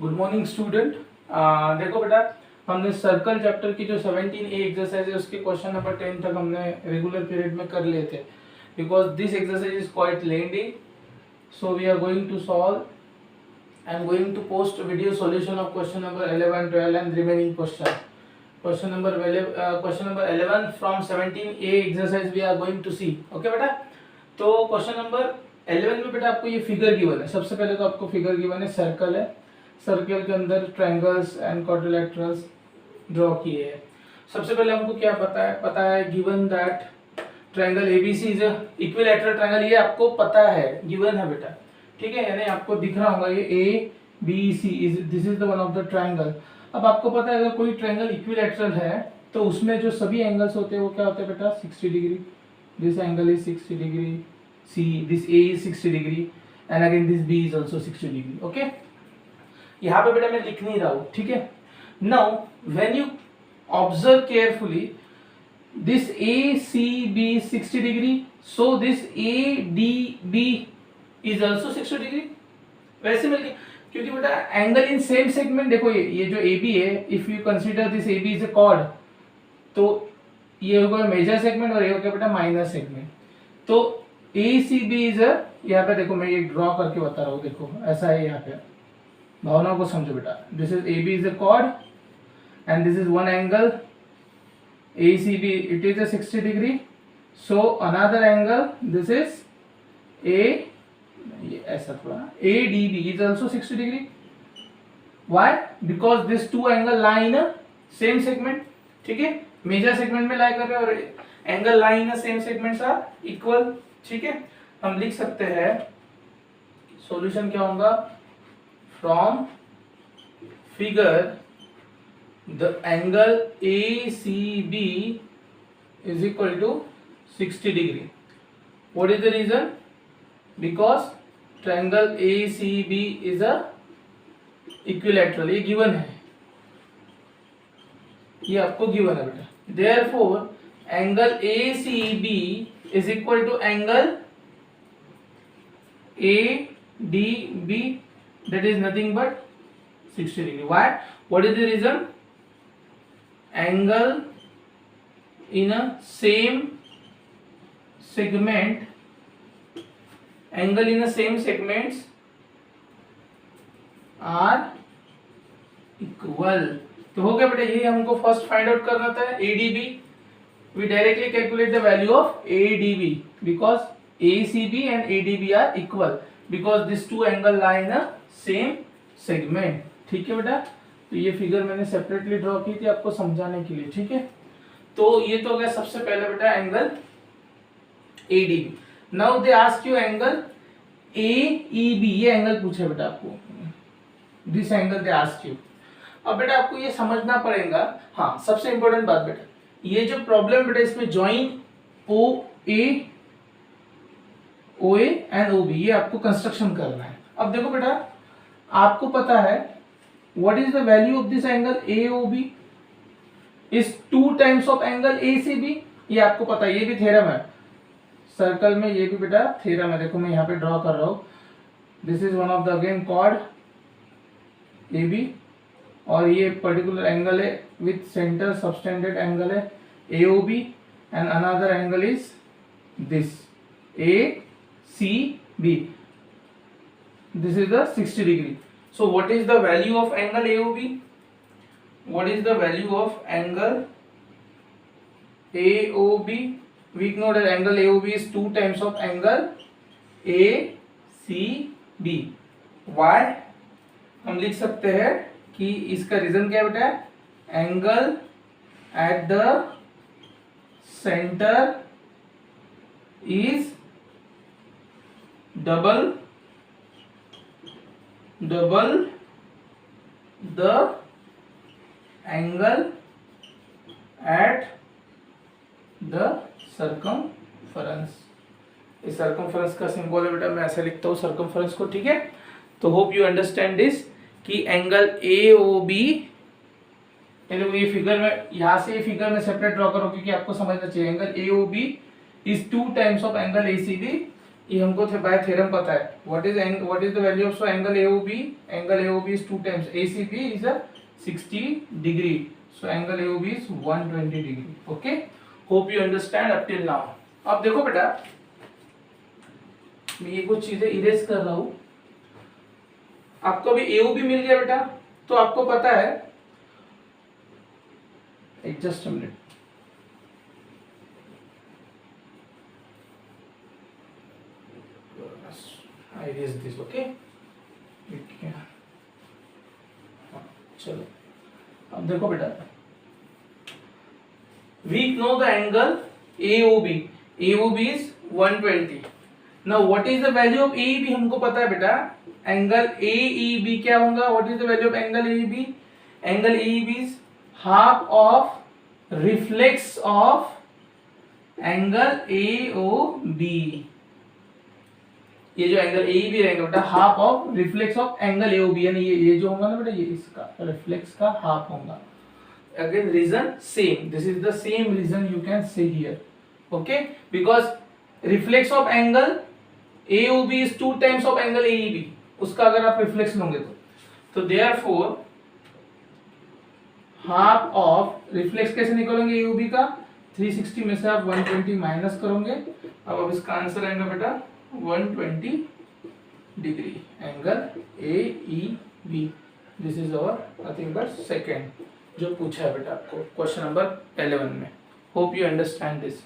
Good morning student. देखो बेटा, हमने सर्कल चैप्टर की जो 17A एक्सरसाइज है उसके क्वेश्चन नंबर 10 तक हमने रेगुलर पीरियड में कर लिए थे। Because this exercise is quite lengthy, so we are going to solve I am going to post video solution of question number 11, 12 and remaining question. Question number 11 from 17A exercise we are going to see. Okay बेटा, तो question number 11 में बेटा आपको ये figure given है। सबसे पहले तो आपको फिगर गिवन है, सर्कल है, सर्कल के अंदर ट्रायंगल्स एंड क्वाड्रिलेटरल्स ड्रॉ किए हैं। सबसे पहले हमको क्या पता है given that triangle ABC is equilateral triangle. ये आपको पता है, गिवन है बेटा, ठीक है, यानी आपको दिख रहा होगा ये A B C is this is the one of the triangle. अब आपको पता है अगर कोई ट्रायंगल इक्विलैटरल है तो उसमें जो सभी एंगल्स होते हैं वो क्या होते हैं बेटा, 60 degree. This angle is 60 degree, see this A is 60 degree and again this B is also 60 degree. Okay, यहाँ पे बेटा मैं लिख नहीं रहा हूं, ठीक है। Now when you observe carefully, this A C B 60 degree, so this A D B is also 60 degree. वैसे मिलके, क्योंकि बेटा एंगल इन सेम सेगमेंट, देखो ये जो ए बी है, if you consider this A B is a chord, तो ये होगा मेजर सेगमेंट और ये होगा बेटा माइनर सेगमेंट। तो ए सी बी इज अ, यहाँ पे देखो मैं ये ड्रॉ करके बता रहा हूँ, देखो ऐसा है, यहाँ पे भावना को समझो बेटा। This is A B is a chord and this is one angle A C B, it is a 60 degree. So another angle this is A, ऐसा थोड़ा A D B is also 60 degree. Why? Because this two angle lie in same segment, ठीक है, major segment में लाई कर रहे हैं और angle lie in same segments are equal, ठीक है। हम लिख सकते हैं सॉल्यूशन क्या होगा, from figure the angle ACB is equal to 60 degree. What is the reason? Because triangle ACB is a equilateral. ये given है, ये आपको given है बेटा। Therefore angle ACB is equal to angle ADB, that is nothing but 60 degree. Why? What is the reason? Angle in a same segment, angle in a same segments are equal। तो हो गया बेटा, ये हमको first find out करना था ADB। we directly calculate the value of ADB because ACB and ADB are equal because these two angle lie in a same segment। ठीक है बेटा, तो ये फिगर मैंने सेपरेटली ड्रॉ की थी आपको समझाने के लिए, ठीक है। तो ये तो हो गया सबसे पहले बेटा angle ADB। Now they ask you angle AEB, ये एंगल पूछे बेटा आपको, this angle they ask you. अब बेटा आपको ये समझना पड़ेगा, हाँ सबसे इंपॉर्टेंट बात बेटा, ये जो प्रॉब्लम बेटा इसमें ज्वाइन OA एंड OB, ये आपको कंस्ट्रक्शन करना है। अब देखो बेटा, आपको पता है what is the value of this angle AOB is 2 times of angle ACB, ये आपको पता है, ये भी थ्योरम है सर्कल में, ये भी बेटा थ्योरम है। देखो मैं यहाँ पे ड्रॉ कर रहा हूँ, this is one of the again chord AB और ये पर्टिकुलर एंगल है विथ सेंटर सबटेंडेड एंगल है AOB and another angle is this ACB, this is the 60 degree. So what is the value of angle AOB? What is the value of angle AOB? We know that angle AOB is 2 times of angle ACB. Why? हम लिख सकते हैं कि इसका reason क्या बेटा, angle at the centre is double the angle at the circumference। इस circumference का सिंबल है बेटा, मैं ऐसे लिखता हूँ circumference को, ठीक है। तो होप यू अंडरस्टैंड दिस कि एंगल AOB, ये फिगर में, यहाँ से ये फिगर में सेपरेट ड्रॉ करो क्योंकि आपको समझना चाहिए। Angle AOB is 2 times of angle ACB ये हमको बाय थ्योरम पता है what is the value of so angle AOB is 2 times ACB is 60 degree, so angle AOB is 120 degree. Okay, hope you understand up till now. अब देखो बेटा, मैं ये कुछ चीजें इरेज कर रहा हूं. आपको अभी AOB मिल गया बेटा, तो आपको पता है, एक just a minute, I erase this. Okay, चलो अब देखो बेटा, we know the angle AOB is 120. now what is the value of AEB हमको पता है बेटा, एंगल AEB क्या होगा, what is the value of angle AEB, angle AEB is half of reflex of angle AOB. ये जो angle AEB रहेगा बेटा, half of reflex of angle AOB, यानी ये जो होगा ना बेटा, ये इसका रिफ्लेक्स का हाफ होगा. Again reason same, this is the same reason you can say here. Okay, because reflex of angle AOB is 2 times of angle AEB, उसका अगर आप रिफ्लेक्स लोगे तो देयरफॉर हाफ ऑफ रिफ्लेक्स कैसे निकालेंगे AOB का, 360 में से आप 120 माइनस करोगे. अब इसका आंसर आएगा बेटा 120 degree, angle AEB. This is our I think second जो पूछा है बेटा आपको क्वेश्चन नंबर 11 में. Hope you understand this.